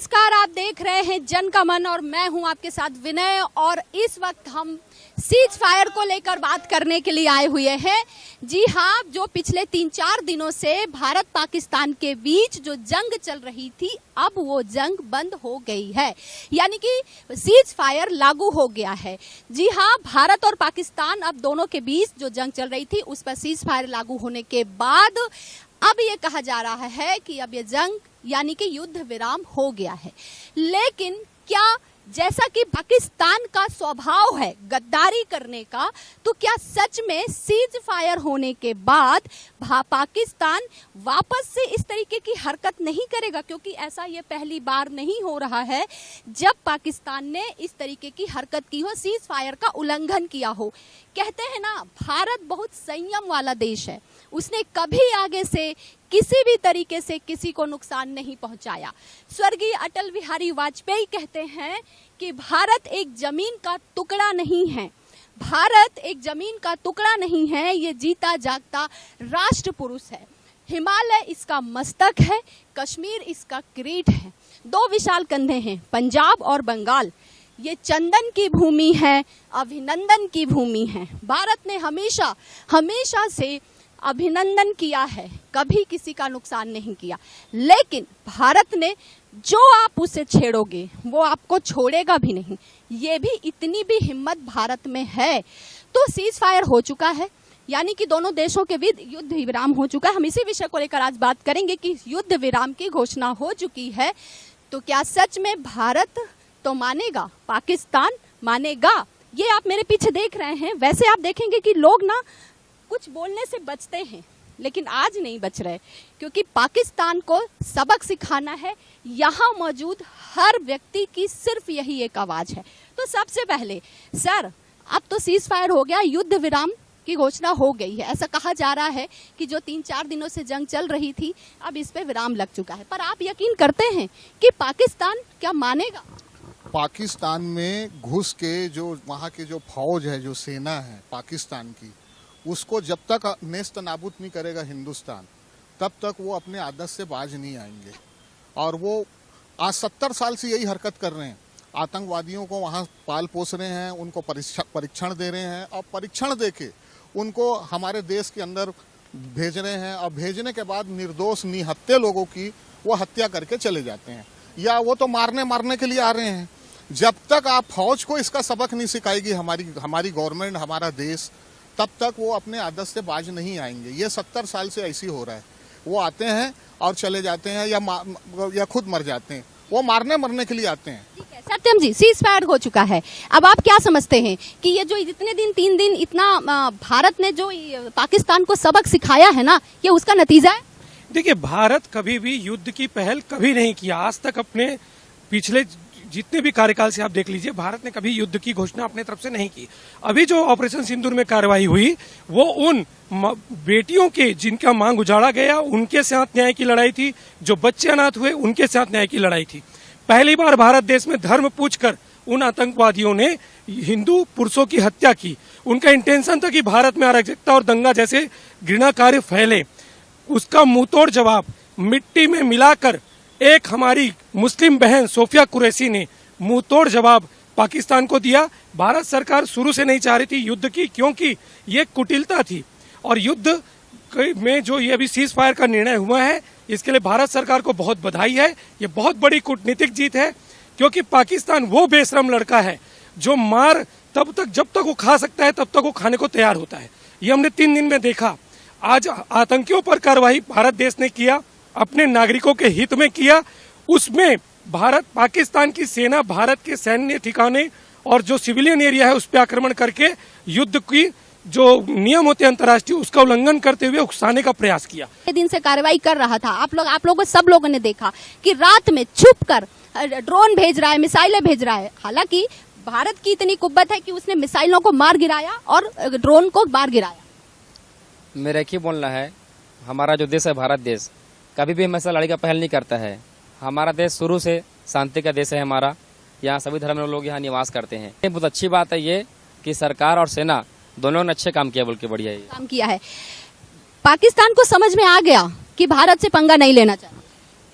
नमस्कार, आप देख रहे हैं जन का मन और मैं हूं आपके साथ विनय। और इस वक्त हम सीज फायर को लेकर बात करने के लिए आए हुए हैं। जी हां, जो पिछले 3-4 दिनों से भारत पाकिस्तान के बीच जो जंग चल रही थी, अब वो जंग बंद हो गई है, यानी कि सीज फायर लागू हो गया है। जी हां, भारत और पाकिस्तान अब दोनों के बीच जो जंग चल रही थी उस पर सीज फायर लागू होने के बाद अब ये कहा जा रहा है कि अब ये जंग यानी कि युद्ध विराम हो गया है। लेकिन क्या जैसा कि पाकिस्तान का स्वभाव है गद्दारी करने का, तो क्या सच में सीज फायर होने के बाद पाकिस्तान वापस से इस तरीके की हरकत नहीं करेगा? क्योंकि ऐसा ये पहली बार नहीं हो रहा है जब पाकिस्तान ने इस तरीके की हरकत की हो, सीज फायर का उल्लंघन किया हो। कहते हैं ना, भारत बहुत संयम वाला देश है, उसने कभी आगे से किसी भी तरीके से किसी को नुकसान नहीं पहुंचाया। स्वर्गीय अटल बिहारी वाजपेयी कहते हैं कि भारत एक जमीन का टुकड़ा नहीं है, भारत एक जमीन का टुकड़ा नहीं है, ये जीता जागता राष्ट्र पुरुष है। हिमालय इसका मस्तक है, कश्मीर इसका किरीट है। दो विशाल कंधे हैं, पंजाब और बंगाल। ये चंदन की भूमि है, अभिनंदन की भूमि है। भारत ने हमेशा हमेशा से अभिनंदन किया है, कभी किसी का नुकसान नहीं किया। लेकिन भारत ने जो आप उसे छेड़ोगे वो आपको छोड़ेगा भी नहीं, ये भी इतनी भी हिम्मत भारत में है। तो सीज फायर हो चुका है, यानी कि दोनों देशों के बीच युद्ध विराम हो चुका है। हम इसी विषय को लेकर आज बात करेंगे कि युद्ध विराम की घोषणा हो चुकी है, तो क्या सच में भारत तो मानेगा, पाकिस्तान मानेगा? ये आप मेरे पीछे देख रहे हैं। वैसे आप देखेंगे कि लोग ना कुछ बोलने से बचते हैं, लेकिन आज नहीं बच रहे, क्योंकि पाकिस्तान को सबक सिखाना है। यहाँ मौजूद हर व्यक्ति की सिर्फ यही एक आवाज है। तो सबसे पहले सर, अब तो सीज फायर हो गया, युद्ध विराम की घोषणा हो गई है। ऐसा कहा जा रहा है कि जो 3-4 दिनों से जंग चल रही थी, अब इस पे विराम लग चुका है। पर आप यकीन करते हैं कि पाकिस्तान क्या मानेगा? पाकिस्तान में घुस के जो वहाँ के जो फौज है, जो सेना है पाकिस्तान की, उसको जब तक नेस्त नाबूद नहीं करेगा हिंदुस्तान, तब तक वो अपने आदत से बाज नहीं आएंगे। और वो आज 70 साल से यही हरकत कर रहे हैं। आतंकवादियों को वहाँ पाल पोस रहे हैं, उनको परीक्षण दे रहे हैं, और परीक्षण देके उनको हमारे देश के अंदर भेज रहे हैं। और भेजने के बाद निर्दोष निहत्थे लोगों की वो हत्या करके चले जाते हैं, या वो तो मारने के लिए आ रहे हैं। जब तक आप फौज को इसका सबक नहीं सिखाएगी हमारी गवर्नमेंट, हमारा देश, तब तक वो अपने आदत से बाज नहीं आएंगे। ये 70 साल से ऐसी हो रहा है। वो आते हैं और चले जाते हैं, या खुद मर जाते हैं। वो मरने के लिए आते हैं। ठीक है सत्यम जी, सीज फायर हो चुका है। अब आप क्या समझते हैं कि ये जो इतने दिन 3 दिन इतना भारत ने जो पाकिस्तान को सबक सिखाया है ना, ये उसका नतीजा है? देखिए, भारत कभी भी युद्ध की पहल कभी नहीं किया आज तक। अपने पिछले जितने भी कार्यकाल से आप देख लीजिए, भारत ने कभी युद्ध की घोषणा अपने तरफ से नहीं की। अभी जो ऑपरेशन सिंदूर में कार्रवाई हुई, वो उन बेटियों के जिनका मांग उजाड़ा गया, उनके साथ न्याय की लड़ाई थी। जो बच्चे अनाथ हुए, उनके साथ न्याय की लड़ाई थी। पहली बार भारत देश में धर्म पूछकर उन आतंकवादियों ने हिंदू पुरुषों की हत्या की। उनका इंटेंशन था कि भारत में अराजकता और दंगा जैसे घृणा कार्य फैले। उसका मुंहतोड़ जवाब मिट्टी में मिलाकर एक हमारी मुस्लिम बहन सोफिया कुरैशी ने मुंहतोड़ जवाब पाकिस्तान को दिया। भारत सरकार शुरू से नहीं चाह रही थी युद्ध की, क्योंकि ये कुटिलता थी। और युद्ध में जो ये अभी सीज फायर का निर्णय हुआ है, इसके लिए भारत सरकार को बहुत बधाई है। ये बहुत बड़ी कूटनीतिक जीत है, क्योंकि पाकिस्तान वो बेशरम लड़का है जो मार तब तक जब तक वो खा सकता है तब तक वो खाने को तैयार होता है। ये हमने 3 दिन में देखा। आज आतंकियों पर कार्रवाई भारत देश ने किया, अपने नागरिकों के हित में किया। उसमें पाकिस्तान की सेना भारत के सैन्य ठिकाने और जो सिविलियन एरिया है उस पर आक्रमण करके युद्ध की जो नियम होते हैं अंतर्राष्ट्रीय, उसका उल्लंघन करते हुए उकसाने का प्रयास किया। दिन से कार्रवाई कर रहा था। आप लोगों सब लोगों ने देखा कि रात में छुप कर ड्रोन भेज रहा है, मिसाइलें भेज रहा है। हालांकि भारत की इतनी कुव्वत है कि उसने मिसाइलों को मार गिराया और ड्रोन को मार गिराया। मेरा एक ही बोलना है, हमारा जो देश है भारत देश कभी भी हमेशा लड़ाई का पहल नहीं करता है। हमारा देश शुरू से शांति का देश है। हमारा यहाँ सभी धर्म के लोग यहाँ निवास करते हैं। बहुत अच्छी बात है ये कि सरकार और सेना दोनों ने अच्छे काम किया, बोल के बढ़िया काम किया है। पाकिस्तान को समझ में आ गया कि भारत से पंगा नहीं लेना चाहिए।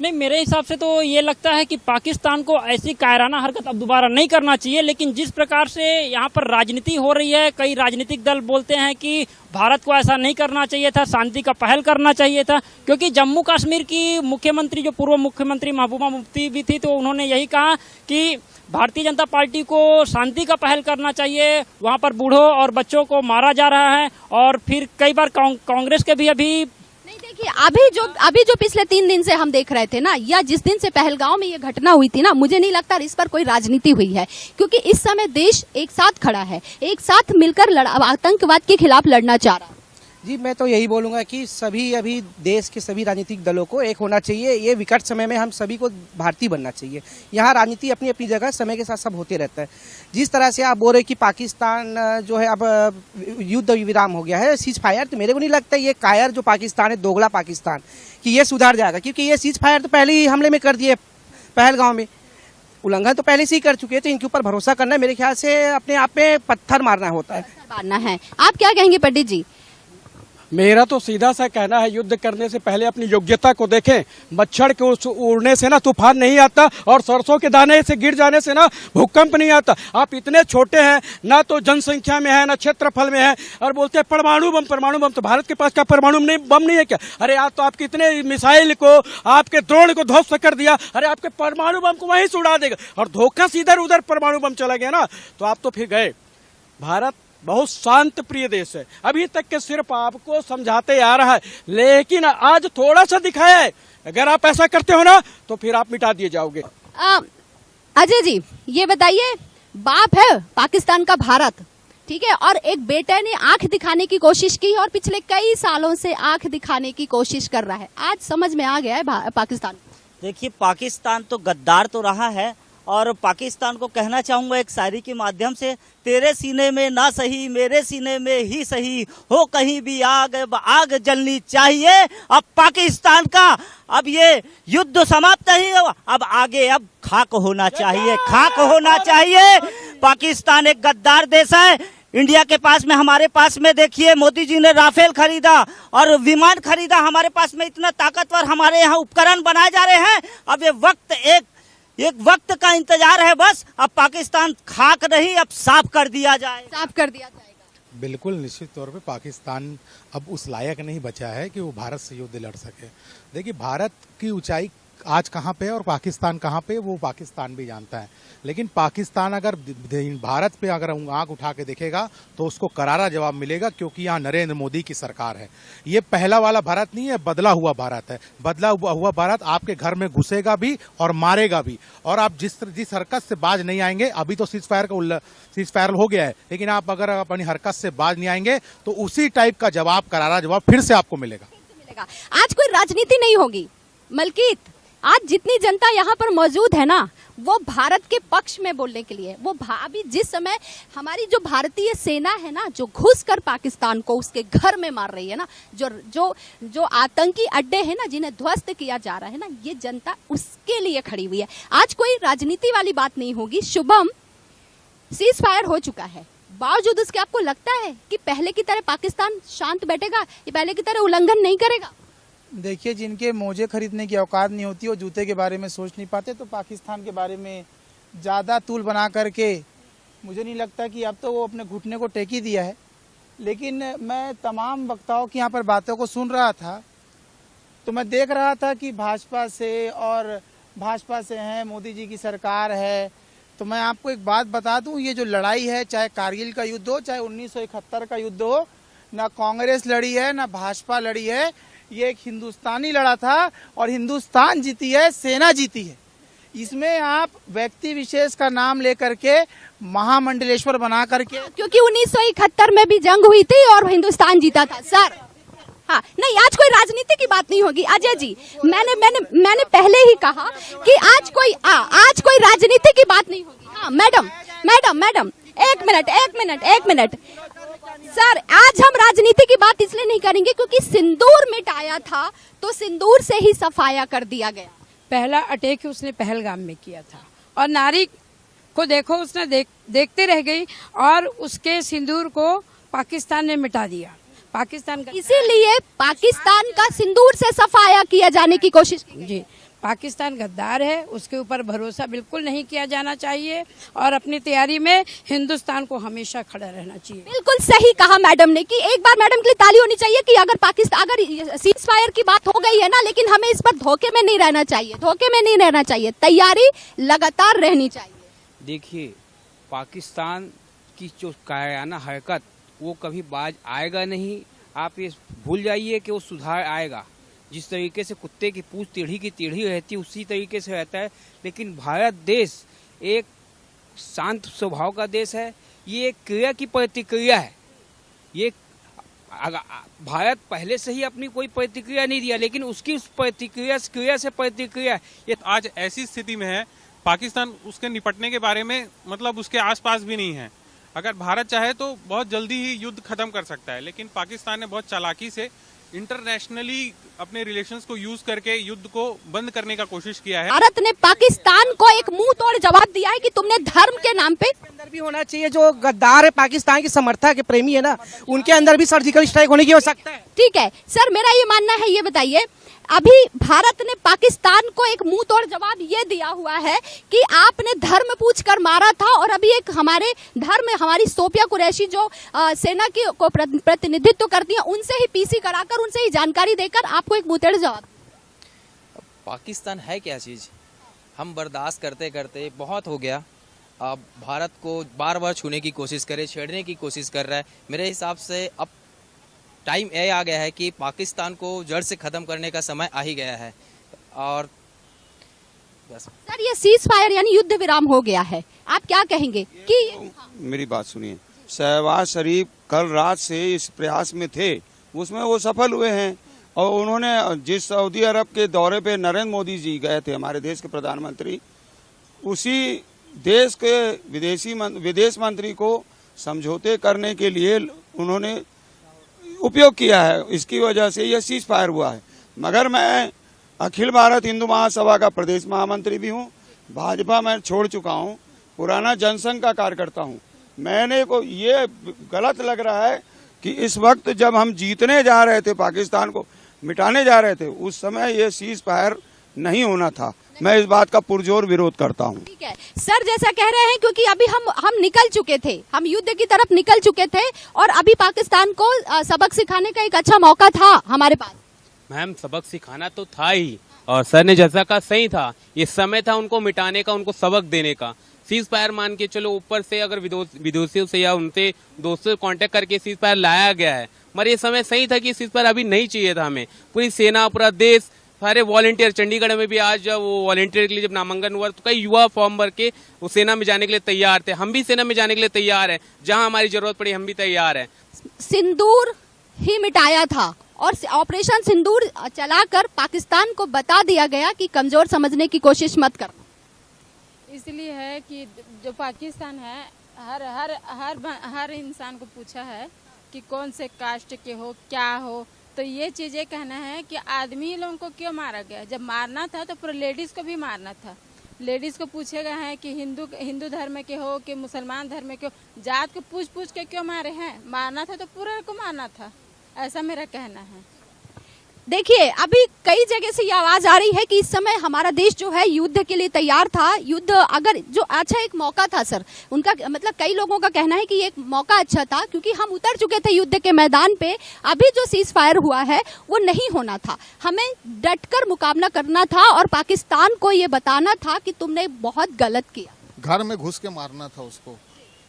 नहीं, मेरे हिसाब से तो ये लगता है कि पाकिस्तान को ऐसी कायराना हरकत अब दोबारा नहीं करना चाहिए। लेकिन जिस प्रकार से यहाँ पर राजनीति हो रही है, कई राजनीतिक दल बोलते हैं कि भारत को ऐसा नहीं करना चाहिए था, शांति का पहल करना चाहिए था। क्योंकि जम्मू कश्मीर की मुख्यमंत्री, जो पूर्व मुख्यमंत्री महबूबा मुफ्ती भी थी, तो उन्होंने यही कहा कि भारतीय जनता पार्टी को शांति का पहल करना चाहिए। वहाँ पर बूढ़ों और बच्चों को मारा जा रहा है। और फिर कई बार कांग्रेस के भी अभी नहीं, देखिए अभी जो पिछले 3 दिन से हम देख रहे थे ना, या जिस दिन से पहलगांव में ये घटना हुई थी ना, मुझे नहीं लगता इस पर कोई राजनीति हुई है। क्योंकि इस समय देश एक साथ खड़ा है, एक साथ मिलकर आतंकवाद के खिलाफ लड़ना चाह रहा है। जी, मैं तो यही बोलूँगा कि सभी अभी देश के सभी राजनीतिक दलों को एक होना चाहिए। ये विकट समय में हम सभी को भारतीय बनना चाहिए। यहाँ राजनीति अपनी अपनी जगह समय के साथ सब होते रहता है। जिस तरह से आप बोल रहे कि पाकिस्तान जो है अब युद्ध विराम हो गया है, सीज फायर, तो मेरे को नहीं लगता ये कायर जो पाकिस्तान है, दोगला पाकिस्तान, कि ये सुधार जाएगा। क्योंकि ये सीज फायर तो पहले ही हमले में कर दिए, पहलगांव में उल्लंघन तो पहले से ही कर चुके हैं। तो इनके ऊपर भरोसा करना मेरे ख्याल से अपने आप में पत्थर मारना होता है। मारना है। आप क्या कहेंगे पंडित जी? मेरा तो सीधा सा कहना है, युद्ध करने से पहले अपनी योग्यता को देखें। मच्छर के उड़ने से ना तूफान नहीं आता, और सरसों के दाने से गिर जाने से ना भूकंप नहीं आता। आप इतने छोटे हैं, ना तो जनसंख्या में है, ना क्षेत्रफल में है, और बोलते हैं परमाणु बम। तो भारत के पास क्या परमाणु बम नहीं है क्या? अरे आज तो आपके इतने मिसाइल को, आपके ड्रोन को ध्वस्त कर दिया। अरे आपके परमाणु बम को वहीं से उड़ा देगा, और धोखा से इधर उधर परमाणु बम चला गया ना, तो आप तो फिर गए। भारत बहुत शांत प्रिय देश है, अभी तक के सिर्फ आपको समझाते आ रहा है, लेकिन आज थोड़ा सा दिखाया है। अगर आप ऐसा करते हो ना, तो फिर आप मिटा दिए जाओगे। अजय जी, ये बताइए, बाप है पाकिस्तान का भारत, ठीक है, और एक बेटे ने आंख दिखाने की कोशिश की, और पिछले कई सालों से आंख दिखाने की कोशिश कर रहा है। आज समझ में आ गया है पाकिस्तान। देखिए, पाकिस्तान तो गद्दार तो रहा है, और पाकिस्तान को कहना चाहूंगा एक शायरी के माध्यम से, तेरे सीने में ना सही मेरे सीने में ही सही हो, कहीं भी आग जलनी चाहिए। अब पाकिस्तान का अब ये युद्ध समाप्त नहीं हुआ, अब आगे अब खाक होना चाहिए, खाक होना चाहिए। पाकिस्तान एक गद्दार देश है। इंडिया के पास में, हमारे पास में देखिए, मोदी जी ने राफेल खरीदा और विमान खरीदा। हमारे पास में इतना ताकतवर हमारे यहाँ उपकरण बनाए जा रहे हैं। अब ये एक वक्त का इंतजार है बस। अब पाकिस्तान खाक नहीं, अब साफ कर दिया जाएगा। बिल्कुल, निश्चित तौर पे पाकिस्तान अब उस लायक नहीं बचा है कि वो भारत से युद्ध लड़ सके। देखिए, भारत की ऊंचाई आज कहाँ पे है और पाकिस्तान कहाँ पे, वो पाकिस्तान भी जानता है। लेकिन पाकिस्तान अगर भारत पे अगर आंख उठा के देखेगा तो उसको करारा जवाब मिलेगा, क्योंकि यहाँ नरेंद्र मोदी की सरकार है। ये पहला वाला भारत नहीं है, बदला हुआ भारत है। बदला हुआ भारत आपके घर में घुसेगा भी और मारेगा भी, और आप जिस हरकत से बाज नहीं आएंगे, अभी तो सीज फायर हो गया है, लेकिन आप अगर अपनी हरकत से बाज नहीं आएंगे तो उसी टाइप का जवाब, करारा जवाब फिर से आपको मिलेगा। आज कोई राजनीति नहीं होगी मलकीत, आज जितनी जनता यहाँ पर मौजूद है ना, वो भारत के पक्ष में बोलने के लिए, वो अभी जिस समय हमारी जो भारतीय सेना है ना, जो घुस कर पाकिस्तान को उसके घर में मार रही है ना, जो आतंकी अड्डे हैं ना, जिन्हें ध्वस्त किया जा रहा है ना, ये जनता उसके लिए खड़ी हुई है। आज कोई राजनीति वाली बात नहीं होगी। शुभम, सीज फायर हो चुका है, बावजूद उसके आपको लगता है कि पहले की तरह पाकिस्तान शांत बैठेगा, ये पहले की तरह उल्लंघन नहीं करेगा? देखिए, जिनके मोजे खरीदने की औकात नहीं होती, वो जूते के बारे में सोच नहीं पाते। तो पाकिस्तान के बारे में ज़्यादा तूल बना करके मुझे नहीं लगता कि अब तो वो अपने घुटने को टेक ही दिया है। लेकिन मैं तमाम वक्ताओं की यहाँ पर बातों को सुन रहा था, तो मैं देख रहा था कि भाजपा से हैं, मोदी जी की सरकार है। तो मैं आपको एक बात बता दूं, ये जो लड़ाई है, चाहे कारगिल का युद्ध हो, चाहे 1971 का युद्ध हो, ना कांग्रेस लड़ी है ना भाजपा लड़ी है। ये एक हिंदुस्तानी लड़ा था और हिंदुस्तान जीती है, सेना जीती है। इसमें आप व्यक्ति विशेष का नाम लेकर के महामंडलेश्वर बना करके, क्योंकि 1971 में भी जंग हुई थी और हिंदुस्तान जीता था सर। हाँ, नहीं, आज कोई राजनीति की बात नहीं होगी। अजय जी, मैंने पहले ही कहा कि आज कोई राजनीति की बात नहीं होगी। हाँ, मैडम, एक मिनट सर, आज हम राजनीति की बात इसलिए नहीं करेंगे क्योंकि सिंदूर मिटाया था, तो सिंदूर से ही सफाया कर दिया गया। पहला अटैक उसने पहलगाम में किया था, और नारी को देखो, उसने देखते रह गई, और उसके सिंदूर को पाकिस्तान ने मिटा दिया। पाकिस्तान का, इसीलिए पाकिस्तान का सिंदूर से सफाया किया जाने की कोशिश की। जी, पाकिस्तान गद्दार है, उसके ऊपर भरोसा बिल्कुल नहीं किया जाना चाहिए और अपनी तैयारी में हिंदुस्तान को हमेशा खड़ा रहना चाहिए। बिल्कुल सही कहा मैडम ने कि एक बार मैडम के लिए ताली होनी चाहिए कि अगर पाकिस्तान अगर सीज फायर की बात हो गई है ना, लेकिन हमें इस पर धोखे में नहीं रहना चाहिए, धोखे में नहीं रहना चाहिए, तैयारी लगातार रहनी चाहिए। देखिए, पाकिस्तान की जो कायराना हरकत वो कभी बाज आएगा नहीं। आप ये भूल जाइए कि वो सुधार आएगा। जिस तरीके से कुत्ते की पूंछ टेढ़ी की टेढ़ी रहती है उसी तरीके से रहता है। लेकिन भारत देश एक शांत स्वभाव का देश है। ये एक क्रिया की प्रतिक्रिया है। ये भारत पहले से ही अपनी कोई प्रतिक्रिया नहीं दिया, लेकिन उसकी उस क्रिया से प्रतिक्रिया ये आज ऐसी स्थिति में है, पाकिस्तान उसके निपटने के बारे में मतलब उसके आसपास भी नहीं है। अगर भारत चाहे तो बहुत जल्दी ही युद्ध खत्म कर सकता है, लेकिन पाकिस्तान ने बहुत चालाकी से इंटरनेशनली अपने रिलेशंस को यूज करके युद्ध को बंद करने का कोशिश किया है। भारत ने पाकिस्तान को एक मुंह तोड़ जवाब दिया है कि तुमने धर्म के नाम पे अंदर भी होना चाहिए। जो गद्दार है, पाकिस्तान के समर्थक के प्रेमी है ना, उनके अंदर भी सर्जिकल स्ट्राइक होने की आवश्यकता है। ठीक है सर, मेरा ये मानना है, ये बताइए, अभी भारत ने पाकिस्तान को एक मुंह तोड़ जवाब ये दिया हुआ है कि आपने धर्म पूछ कर मारा था, और अभी एक हमारे धर्म हमारी सोफिया कुरैशी जो सेना की को प्रतिनिधित्व करती है, उनसे ही पीसी कराकर उनसे ही जानकारी देकर आपको एक मुंह तोड़ जवाब। पाकिस्तान है क्या चीज़? हम बर्दाश्त करते करते बहुत हो गया। अब भारत को बार बार छूने की कोशिश करे, छेड़ने की कोशिश कर रहा है। मेरे हिसाब से अब टाइम ये आ गया है कि पाकिस्तान को जड़ से खत्म करने का समय आ ही गया है। और बस सर, ये सीज फायर यानी युद्ध विराम हो गया है, आप क्या कहेंगे कि मेरी बात सुनिए, शहबाज शरीफ कल रात से इस प्रयास में थे, उसमें वो सफल हुए हैं। और उन्होंने जिस सऊदी अरब के दौरे पे नरेंद्र मोदी जी गए थे, हमारे देश के प्रधानमंत्री, उसी देश के विदेश मंत्री को समझौते करने के लिए उन्होंने उपयोग किया है। इसकी वजह से यह सीज फायर हुआ है। मगर मैं अखिल भारत हिंदू महासभा का प्रदेश महामंत्री भी हूँ, भाजपा मैं छोड़ चुका हूँ, पुराना जनसंघ का कार्यकर्ता हूँ। मैंने को ये गलत लग रहा है कि इस वक्त जब हम जीतने जा रहे थे, पाकिस्तान को मिटाने जा रहे थे, उस समय ये सीज फायर नहीं होना था। मैं इस बात का पुरजोर विरोध करता हूँ। ठीक है सर, जैसा कह रहे हैं, क्योंकि अभी हम निकल चुके थे, हम युद्ध की तरफ निकल चुके थे, और अभी पाकिस्तान को सबक सिखाने का एक अच्छा मौका था हमारे पास। मैम, सबक सिखाना तो था ही, और सर ने जैसा कहा सही था। ये समय था उनको मिटाने का, उनको सबक देने का। सीज फायर मान के चलो, ऊपर से अगर विदेशियों से या उनसे दोस्तों से कांटेक्ट करके सीज फायर लाया गया है, मगर ये समय सही था कि सीज फायर अभी नहीं चाहिए था हमें। पूरी सेना, पूरा देश, सारे वॉलंटियर, चंडीगढ़ में भी आज जब वो वॉलंटियर के लिए जब नामांकन हुआ तो कई युवा फॉर्म भर के वो सेना में जाने के लिए तैयार थे। हम भी सेना में जाने के लिए तैयार हैं, जहां हमारी जरूरत पड़ी हम भी तैयार हैं। सिंदूर ही मिटाया था, और ऑपरेशन सिंदूर चलाकर पाकिस्तान को बता दिया गया कि कमजोर समझने की कोशिश मत करना। इसलिए है कि जो पाकिस्तान है, हर इंसान को पूछा है कि कौन से कास्ट के हो, क्या हो, तो ये चीजें कहना है कि आदमी लोगों को क्यों मारा गया। जब मारना था तो पूरे लेडीज को भी मारना था। लेडीज को पूछे गए हैं कि हिंदू धर्म के हो कि मुसलमान धर्म के हो, जात को पूछ पूछ के क्यों मारे हैं। मारना था तो पूरे को मारना था, ऐसा मेरा कहना है। देखिए, अभी कई जगह से ये आवाज आ रही है कि इस समय हमारा देश जो है युद्ध के लिए तैयार था। युद्ध अगर जो अच्छा एक मौका था सर, उनका मतलब कई लोगों का कहना है कि एक मौका अच्छा था, क्योंकि हम उतर चुके थे युद्ध के मैदान पे। अभी जो सीज फायर हुआ है वो नहीं होना था, हमें डटकर मुकाबला करना था और पाकिस्तान को ये बताना था कि तुमने बहुत गलत किया। घर में घुस के मारना था उसको,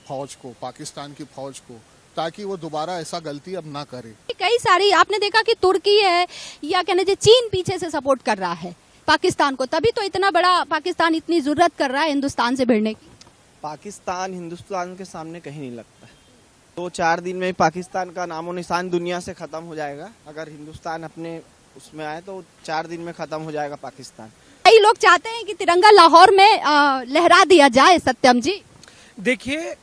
फौज को, पाकिस्तान की फौज को, ताकि वो दोबारा ऐसा गलती अब ना करे। कई सारी आपने देखा कि तुर्की है या कहने चाहिए चीन पीछे से सपोर्ट कर रहा है पाकिस्तान को, तभी तो इतना बड़ा पाकिस्तान इतनी जरूरत कर रहा है हिंदुस्तान से भिड़ने की। पाकिस्तान हिंदुस्तान के सामने कहीं नहीं लगता है। 2-4 दिन में पाकिस्तान का नामो निशान दुनिया से खत्म हो जाएगा। अगर हिंदुस्तान अपने उसमें आए तो 4 दिन में खत्म हो जाएगा पाकिस्तान। कई लोग चाहते हैं कि तिरंगा लाहौर में लहरा दिया जाए। सत्यम जी, देखिए,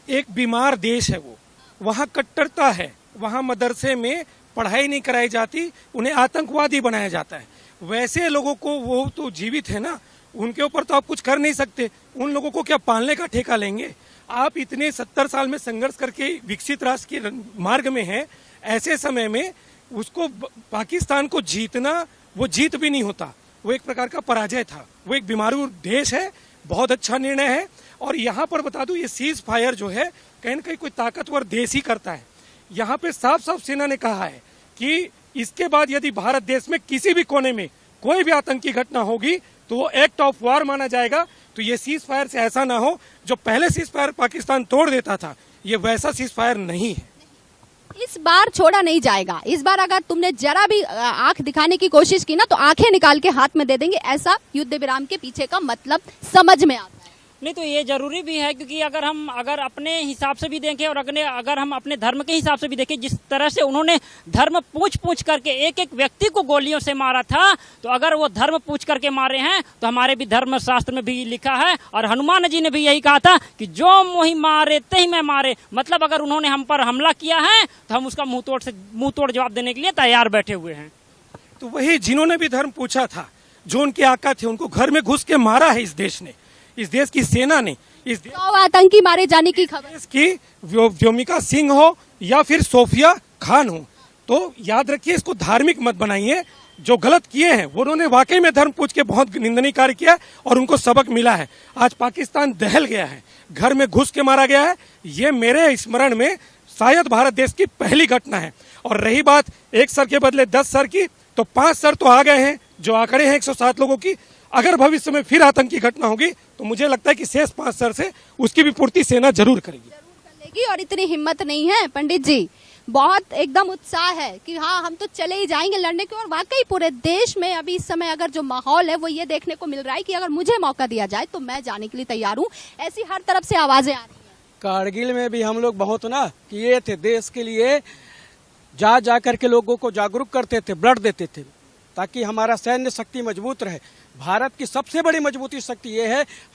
एक बीमार देश है वो, वहाँ कट्टरता है, वहाँ मदरसे में पढ़ाई नहीं कराई जाती, उन्हें आतंकवादी बनाया जाता है। वैसे लोगों को, वो तो जीवित है ना, उनके ऊपर तो आप कुछ कर नहीं सकते। उन लोगों को क्या पालने का ठेका लेंगे आप? इतने 70 साल में संघर्ष करके विकसित राष्ट्र के मार्ग में है, ऐसे समय में उसको पाकिस्तान को जीतना, वो जीत भी नहीं होता। वो एक प्रकार का पराजय था। वो एक बीमारू देश है, बहुत अच्छा निर्णय है। और यहाँ पर बता दूं, ये सीज फायर जो है कहीं न कहीं कोई ताकतवर देश ही करता है। यहाँ पे साफ साफ सेना ने कहा है कि इसके बाद यदि भारत देश में किसी भी कोने में कोई भी आतंकी घटना होगी तो वो एक्ट ऑफ वॉर माना जाएगा। तो ये सीज फायर से ऐसा ना हो जो पहले सीज फायर पाकिस्तान तोड़ देता था, ये वैसा सीज फायर नहीं है। इस बार छोड़ा नहीं जाएगा। इस बार अगर तुमने जरा भी आंख दिखाने की कोशिश की ना तो आंखें निकाल के हाथ में दे देंगे, ऐसा युद्ध विराम के पीछे का मतलब समझ में आता है। नहीं तो ये जरूरी भी है, क्योंकि अगर अपने हिसाब से भी देखें और अगर हम अपने धर्म के हिसाब से भी देखें, जिस तरह से उन्होंने धर्म पूछ करके एक एक व्यक्ति को गोलियों से मारा था, तो अगर वो धर्म पूछ करके मारे हैं तो हमारे भी धर्म शास्त्र में भी लिखा है और हनुमान जी ने भी यही कहा था कि जो मोहि मारे तही मैं मारे। मतलब अगर उन्होंने हम पर हमला किया है तो हम उसका मुंह तोड़ जवाब देने के लिए तैयार बैठे हुए हैं। तो वही जिन्होंने भी धर्म पूछा था, जो उनके आका थे, उनको घर में घुस के मारा है इस देश ने, इस देश की सेना ने। इस देश आतंकी मारे जाने की खबर की व्योमिका सिंह हो या फिर सोफिया खान हो, तो याद रखिए, इसको धार्मिक मत बनाइए। जो गलत किए हैं वो उन्होंने वाकई में धर्म पूछ के बहुत निंदनीय कार्य किया और उनको सबक मिला है। आज पाकिस्तान दहल गया है, घर में घुस के मारा गया है। ये मेरे स्मरण में शायद भारत देश की पहली घटना है। और रही बात 1 सर के बदले 10 सर की, तो 5 सर तो आ गए हैं, जो आंकड़े हैं 107 लोगों की। अगर भविष्य में फिर आतंकी घटना होगी तो मुझे लगता है कि शेष 5 सर से उसकी भी पूर्ति सेना जरूर करेगी। और इतनी हिम्मत नहीं है पंडित जी, बहुत एकदम उत्साह है कि हाँ हम तो चले ही जाएंगे लड़ने की। और वाकई पूरे देश में अभी इस समय अगर जो माहौल है वो ये देखने को मिल रहा है कि अगर मुझे मौका दिया जाए तो मैं जाने के लिए तैयार हूँ। ऐसी हर तरफ से आवाजें आ रही हैं। कारगिल में भी हम लोग बहुत ना किए थे, देश के लिए जा करके लोगों को जागरूक करते थे, ब्लड देते थे, ताकि हमारा सैन्य शक्ति मजबूत रहे। भारत की सबसे बड़ी मजबूती शक्ति ये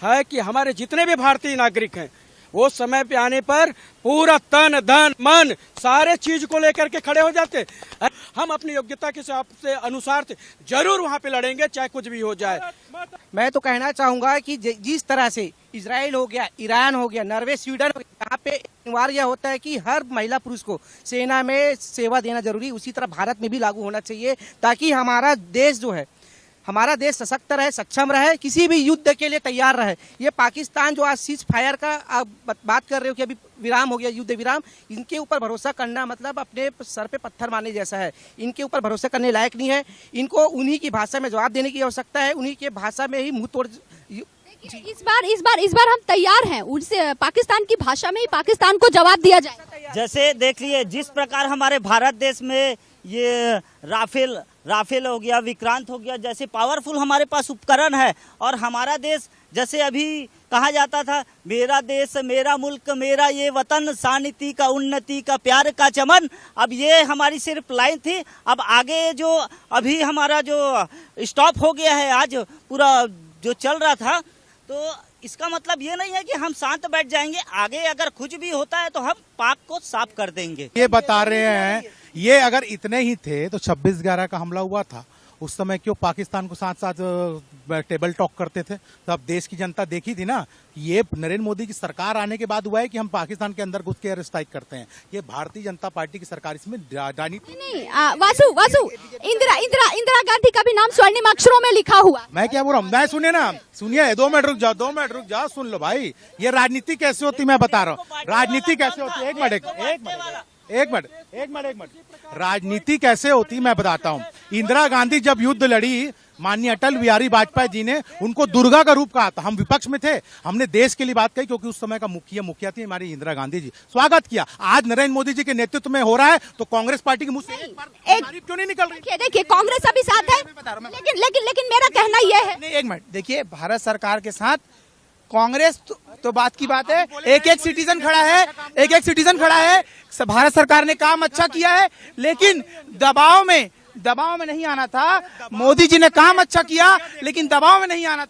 है कि हमारे जितने भी भारतीय नागरिक हैं वो समय पे आने पर पूरा तन धन मन सारे चीज को लेकर के खड़े हो जाते। हम अपनी योग्यता के अनुसार से जरूर वहाँ पे लड़ेंगे, चाहे कुछ भी हो जाए। मैं तो कहना चाहूंगा कि जिस तरह से इजराइल हो गया, ईरान हो गया, नॉर्वे, स्वीडन, यहाँ पे अनिवार्य होता है कि हर महिला पुरुष को सेना में सेवा देना जरूरी, उसी तरह भारत में भी लागू होना चाहिए, ताकि हमारा देश जो है, हमारा देश सशक्त रहे, सक्षम रहे, किसी भी युद्ध के लिए तैयार रहे। ये पाकिस्तान जो आज सीज फायर का आप बात कर रहे हो कि अभी विराम हो गया, युद्ध विराम, इनके ऊपर भरोसा करना मतलब अपने सर पे पत्थर मारने जैसा है। इनके ऊपर भरोसा करने लायक नहीं है। इनको उन्हीं की भाषा में जवाब देने की आवश्यकता है, उन्हीं की भाषा में ही मुंह तोड़। इस बार हम तैयार हैं, उनसे पाकिस्तान की भाषा में ही पाकिस्तान को जवाब दिया जाए। जैसे देख लिए जिस प्रकार हमारे भारत देश में ये राफेल हो गया, विक्रांत हो गया, जैसे पावरफुल हमारे पास उपकरण है। और हमारा देश जैसे अभी कहा जाता था, मेरा देश मेरा मुल्क मेरा ये वतन, शांति का उन्नति का प्यार का चमन। अब ये हमारी सिर्फ लाइन थी। अब आगे जो अभी हमारा जो स्टॉप हो गया है, आज पूरा जो चल रहा था, तो इसका मतलब ये नहीं है कि हम शांत बैठ जाएंगे। आगे अगर कुछ भी होता है तो हम पाक को साफ कर देंगे। ये बता रहे हैं, ये अगर इतने ही थे तो 26/11 का हमला हुआ था, उस समय क्यों पाकिस्तान को साथ साथ टेबल टॉक करते थे? तो अब देश की जनता देखी थी ना, ये नरेंद्र मोदी की सरकार आने के बाद हुआ है कि हम पाकिस्तान के अंदर घुस के एयर स्ट्राइक करते हैं। ये भारतीय जनता पार्टी की सरकार, इसमें राजनीति नहीं। वासु इंदिरा गांधी का भी नाम स्वर्णिम अक्षरों में लिखा हुआ। मैं क्या बोल रहा हूँ, मैं सुनिए 2 मिनट रुक जाओ, सुन लो भाई। ये राजनीति कैसे होती मैं बता रहा हूँ, राजनीति कैसे होती है। एक मिनट राजनीति कैसे होती मैं बताता हूँ। इंदिरा गांधी जब युद्ध लड़ी, माननीय अटल बिहारी वाजपेयी जी ने उनको दुर्गा का रूप कहा था। हम विपक्ष में थे, हमने देश के लिए बात कही, क्योंकि उस समय का मुखिया थी हमारी इंदिरा गांधी जी, स्वागत किया। आज नरेंद्र मोदी जी के नेतृत्व में हो रहा है तो कांग्रेस पार्टी की मुंह से तारीफ क्यों नहीं निकल रही? देखिए कांग्रेस अभी साथ है, लेकिन मेरा कहना यह है। एक मिनट देखिए, भारत सरकार के साथ कांग्रेस तो बात की बात है, एक एक सिटीजन खड़ा है। भारत सरकार ने काम अच्छा किया है, लेकिन दबाव में नहीं आना था। मोदी जी ने काम अच्छा किया, लेकिन दबाव में नहीं आना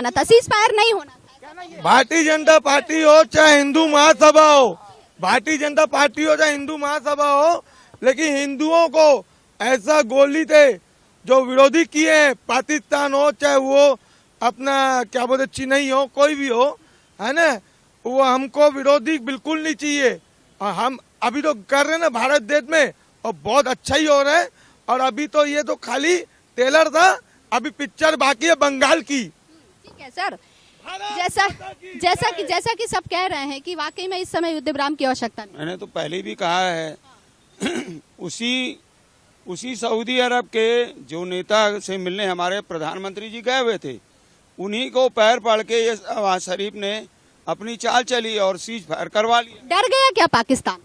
था, सीज फायर नहीं होना था। भारतीय जनता पार्टी हो चाहे हिंदू महासभा हो, भारतीय जनता पार्टी हो चाहे हिंदू महासभा हो, लेकिन हिंदुओं को ऐसा गोली थे जो विरोधी किए हैं, पाकिस्तान हो चाहे वो अपना क्या बोलते चीनई हो, कोई भी हो, है ना, वो हमको विरोधी बिल्कुल नहीं चाहिए। और हम अभी तो कर रहे हैं ना भारत देश में, और बहुत अच्छा ही हो रहा है। और अभी तो ये तो खाली टेलर था, अभी पिक्चर बाकी है बंगाल की। ठीक है सर, जैसा कि सब कह रहे हैं कि वाकई में इस समय युद्ध विराम की आवश्यकता नहीं। मैंने तो पहले भी कहा है उसी सऊदी अरब के जो नेता से मिलने हमारे प्रधानमंत्री जी गए हुए थे, उन्हीं को पैर पड़ के ये नवाज शरीफ ने अपनी चाल चली और सीज फायर करवा लिया। डर गया क्या पाकिस्तान?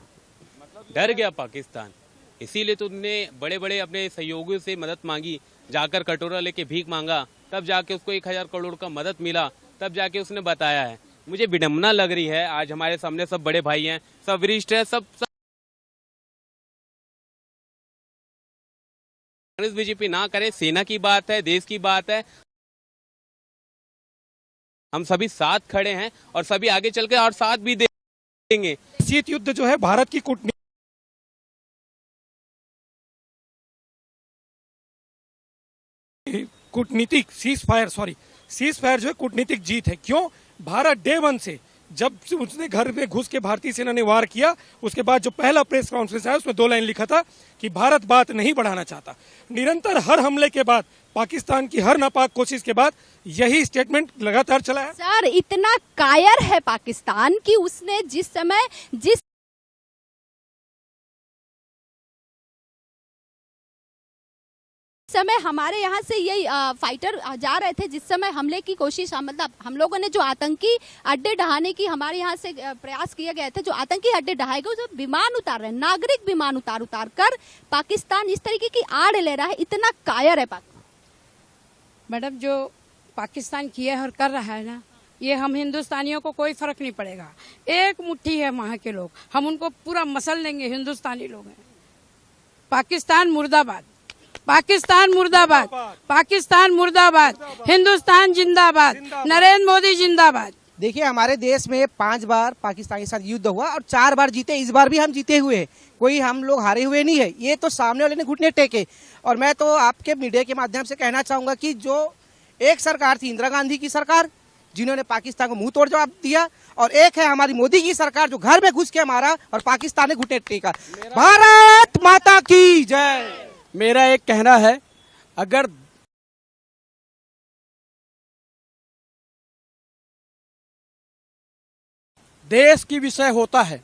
डर गया पाकिस्तान, इसीलिए तो उन्होंने बड़े बड़े अपने सहयोगियों से मदद मांगी, जाकर कटोरा लेके भीख मांगा, तब जाके उसको 1000 करोड़ का मदद मिला, तब जाके उसने बताया है। मुझे विडम्बना लग रही है, आज हमारे सामने सब बड़े भाई हैं, सब वरिष्ठ हैं, सब कांग्रेस बीजेपी ना करे, सेना की बात है, देश की बात है, हम सभी साथ खड़े हैं और सभी आगे चल के और साथ भी देंगे। शीत युद्ध जो है भारत की कूटनीतिक सीज फायर जो है कूटनीतिक जीत है। क्यों? भारत डे 1 से जब उसने घर में घुस के भारतीय सेना ने वार किया, उसके बाद जो पहला प्रेस कॉन्फ्रेंस आया उसमें 2 लाइन लिखा था कि भारत बात नहीं बढ़ाना चाहता। निरंतर हर हमले के बाद, पाकिस्तान की हर नापाक कोशिश के बाद यही स्टेटमेंट लगातार चला है। सर, इतना कायर है पाकिस्तान कि उसने जिस समय हमारे यहाँ से ये फाइटर जा रहे थे, जिस समय हमले की कोशिश, मतलब हम लोगों ने जो आतंकी अड्डे ढहाने की हमारे यहाँ से प्रयास किए गए थे, जो आतंकी अड्डे ढहाए गए, जो विमान उतार रहे हैं, नागरिक विमान उतार कर पाकिस्तान इस तरीके की आड़ ले रहा है। इतना कायर है पाकिस्तान। मैडम, जो पाकिस्तान किया है और कर रहा है ना, ये हम हिंदुस्तानियों को कोई फर्क नहीं पड़ेगा। एक मुट्ठी है वहाँ के लोग, हम उनको पूरा मसल लेंगे। हिंदुस्तानी लोग हैं। पाकिस्तान मुर्दाबाद, पाकिस्तान मुर्दाबाद, पाकिस्तान मुर्दाबाद, हिंदुस्तान जिंदाबाद, नरेंद्र मोदी जिंदाबाद। देखिए, हमारे देश में 5 बार पाकिस्तान के साथ युद्ध हुआ और 4 बार जीते। इस बार भी हम जीते हुए हैं, कोई हम लोग हारे हुए नहीं है। ये तो सामने वाले ने घुटने टेके। और मैं तो आपके मीडिया के माध्यम से कहना चाहूंगा कि जो एक सरकार थी इंदिरा गांधी की सरकार, जिन्होंने पाकिस्तान को मुंह तोड़ जवाब दिया, और एक है हमारी मोदी की सरकार जो घर में घुस के मारा और पाकिस्तान ने घुटने टेका। भारत माता की जय। मेरा एक कहना है, अगर देश की विषय होता है,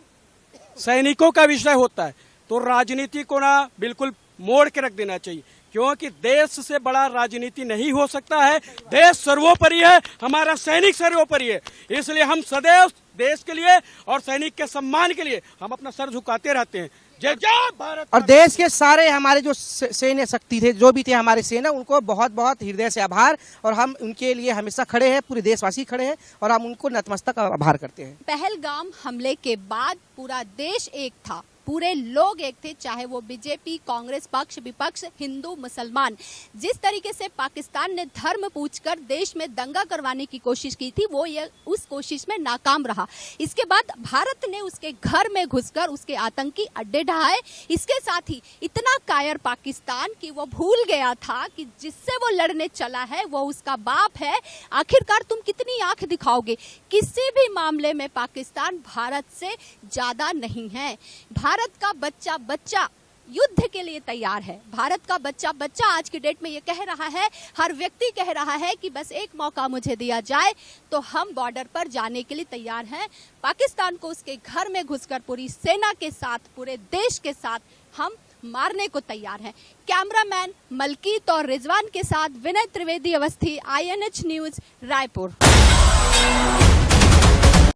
सैनिकों का विषय होता है, तो राजनीति को ना बिल्कुल मोड़ के रख देना चाहिए, क्योंकि देश से बड़ा राजनीति नहीं हो सकता है। देश सर्वोपरि है, हमारा सैनिक सर्वोपरि है। इसलिए हम सदैव देश के लिए और सैनिक के सम्मान के लिए हम अपना सर झुकाते रहते हैं। जय जय भारत। और देश के सारे हमारे जो सैन्य शक्ति थे, जो भी थे हमारे सेना, उनको बहुत बहुत हृदय से आभार। और हम उनके लिए हमेशा खड़े हैं, पूरे देशवासी खड़े हैं और हम उनको नतमस्तक आभार करते हैं। पहलगाम हमले के बाद पूरा देश एक था, पूरे लोग एक थे, चाहे वो बीजेपी, कांग्रेस, पक्ष विपक्ष, हिंदू मुसलमान। जिस तरीके से पाकिस्तान ने धर्म पूछकर देश में दंगा करवाने की कोशिश की थी, वो ये उस कोशिश में नाकाम रहा। इसके बाद भारत ने उसके घर में घुसकर उसके आतंकी अड्डे ढहाए। इसके साथ ही इतना कायर पाकिस्तान कि वो भूल गया था कि जिससे वो लड़ने चला है वो उसका बाप है। आखिरकार तुम कितनी आंख दिखाओगे? किसी भी मामले में पाकिस्तान भारत से ज्यादा नहीं है। भारत का बच्चा युद्ध के लिए तैयार है। भारत का बच्चा आज की डेट में ये कह रहा है, हर व्यक्ति कह रहा है कि बस एक मौका मुझे दिया जाए तो हम बॉर्डर पर जाने के लिए तैयार हैं। पाकिस्तान को उसके घर में घुसकर पूरी सेना के साथ, पूरे देश के साथ हम मारने को तैयार हैं। कैमरामैन मलकीत और रिजवान के साथ विनय त्रिवेदी, अवस्थी, INH न्यूज, रायपुर।